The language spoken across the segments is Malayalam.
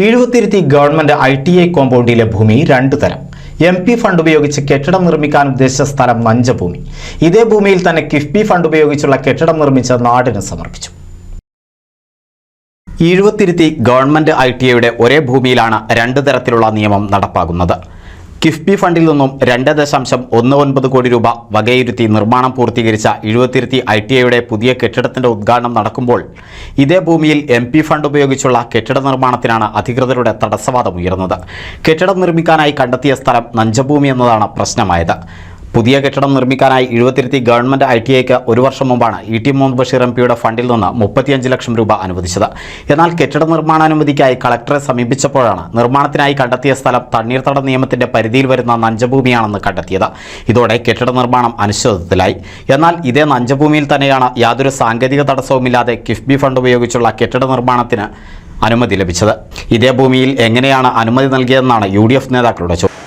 ഈഴുവത്തിരുത്തി ഗവൺമെന്റ് ITI കോമ്പൗണ്ടിലെ ഭൂമി രണ്ടു തരം. MP ഫണ്ട് ഉപയോഗിച്ച് കെട്ടിടം നിർമ്മിക്കാൻ ഉദ്ദേശിച്ച സ്ഥലം നഞ്ചഭൂമി. ഇതേ ഭൂമിയിൽ തന്നെ കിഫ്ബി ഫണ്ട് ഉപയോഗിച്ചുള്ള കെട്ടിടം നിർമ്മിച്ച് നാടിന് സമർപ്പിച്ചു. ഈഴുവത്തിരുത്തി ഗവൺമെന്റ് ITIയുടെ ഒരേ ഭൂമിയിലാണ് രണ്ടു തരത്തിലുള്ള നിയമം നടപ്പാക്കുന്നത്. കിഫ്ബി ഫണ്ടിൽ നിന്നും 2.19 കോടി രൂപ വകയിരുത്തി നിർമ്മാണം പൂർത്തീകരിച്ച ഈഴുവത്തിരുത്തി ITIയുടെ പുതിയ കെട്ടിടത്തിന്റെ ഉദ്ഘാടനം നടക്കുമ്പോൾ ഇതേ ഭൂമിയിൽ MP ഫണ്ട് ഉപയോഗിച്ചുള്ള കെട്ടിട നിർമ്മാണത്തിനാണ് അധികൃതരുടെ തടസ്സവാദം ഉയർന്നത്. കെട്ടിടം നിർമ്മിക്കാനായി കണ്ടെത്തിയ സ്ഥലം നഞ്ചഭൂമി എന്നതാണ് പ്രശ്നമായത്. പുതിയ കെട്ടിടം നിർമ്മിക്കാനായി ഈഴുവത്തിരുത്തി ഗവൺമെന്റ് ITIക്ക് ഒരു വർഷം മുമ്പാണ് ET മുഹമ്മദ് ബഷീർ MPയുടെ ഫണ്ടിൽ നിന്ന് 35 ലക്ഷം രൂപ അനുവദിച്ചത്. എന്നാൽ കെട്ടിട നിർമ്മാണാനുമതിക്കായി കളക്ടറെ സമീപിച്ചപ്പോഴാണ് നിർമ്മാണത്തിനായി കണ്ടെത്തിയ സ്ഥലം തണ്ണീർത്തട നിയമത്തിന്റെ പരിധിയിൽ വരുന്ന നഞ്ചഭൂമിയാണെന്ന് കണ്ടെത്തിയത്. ഇതോടെ കെട്ടിട നിർമ്മാണം അനിശ്ചിതത്വത്തിലായി. എന്നാൽ ഇതേ നഞ്ചഭൂമിയിൽ തന്നെയാണ് യാതൊരു സാങ്കേതിക തടസ്സവുമില്ലാതെ കിഫ്ബി ഫണ്ട് ഉപയോഗിച്ചുള്ള കെട്ടിട നിർമ്മാണത്തിന് അനുമതി ലഭിച്ചത്. ഇതേ ഭൂമിയിൽ എങ്ങനെയാണ് അനുമതി നൽകിയതെന്നാണ് UDF നേതാക്കളുടെ ചോദ്യം.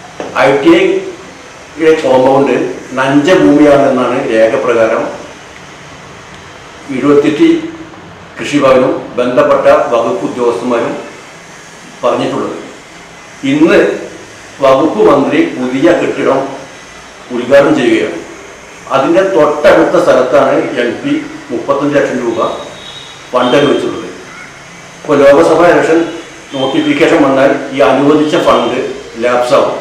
കോമ്പൗണ്ട് നഞ്ചഭൂമിയാണെന്നാണ് രേഖപ്രകാരം ഈഴുവത്തിരുത്തി കൃഷിഭവനും ബന്ധപ്പെട്ട വകുപ്പ് ഉദ്യോഗസ്ഥന്മാരും പറഞ്ഞിട്ടുള്ളത്. ഇന്ന് വകുപ്പ് മന്ത്രി പുതിയ കെട്ടിടം ഉദ്ഘാടനം ചെയ്യുകയാണ്. അതിൻ്റെ തൊട്ടടുത്ത സ്ഥലത്താണ് MP 35 ലക്ഷം രൂപ ഫണ്ട് അനുവദിച്ചിട്ടുള്ളത്. ഇപ്പോൾ ലോക്സഭാ ഇലക്ഷൻ നോട്ടിഫിക്കേഷൻ വന്നാൽ ഈ അനുവദിച്ച ഫണ്ട് ലാപ്സാവും.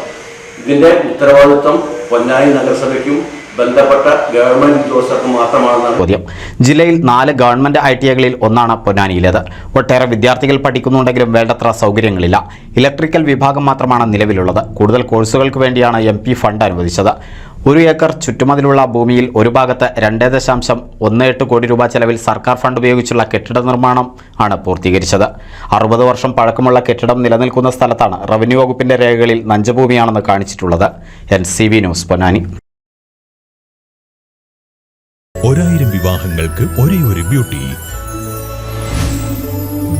ഇതിന്റെ ഉത്തരവാദിത്വം പൊന്നാനി നഗരസഭയ്ക്കും ബന്ധപ്പെട്ട ഗവൺമെന്റ് ഉദ്യോഗസ്ഥർക്കും മാത്രമാണെന്നാണ് ചോദ്യം. ജില്ലയിൽ 4 ഗവൺമെന്റ് ITIകളിൽ ഒന്നാണ് പൊന്നാനിയിലേത്. ഒട്ടേറെ വിദ്യാർത്ഥികൾ പഠിക്കുന്നുണ്ടെങ്കിലും വേണ്ടത്ര സൗകര്യങ്ങളില്ല. ഇലക്ട്രിക്കൽ വിഭാഗം മാത്രമാണ് നിലവിലുള്ളത്. കൂടുതൽ കോഴ്സുകൾക്ക് വേണ്ടിയാണ് MP ഫണ്ട് അനുവദിച്ചത്. 1 ഏക്കർ ചുറ്റുമതിലുള്ള ഭൂമിയിൽ ഒരു ഭാഗത്ത് 2.18 കോടി രൂപ ചെലവിൽ സർക്കാർ ഫണ്ട് ഉപയോഗിച്ചുള്ള കെട്ടിട നിർമ്മാണം ആണ് പൂർത്തീകരിച്ചത്. 60 വർഷം പഴക്കമുള്ള കെട്ടിടം നിലനിൽക്കുന്ന സ്ഥലത്താണ് റവന്യൂ വകുപ്പിന്റെ രേഖകളിൽ നഞ്ചഭൂമിയാണെന്ന് കാണിച്ചിട്ടുള്ളത്. NCV news Ponnani. 1000 വിവാഹങ്ങൾക്ക് ഒരേ ഒരു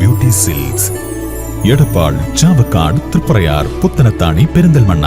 ബ്യൂട്ടി സിൽക്സ്, എടപ്പാൾ, ചാവക്കാട്, തൃപ്രയാർ, പുത്തനത്താണി, പെരിന്തൽമണ്ണ.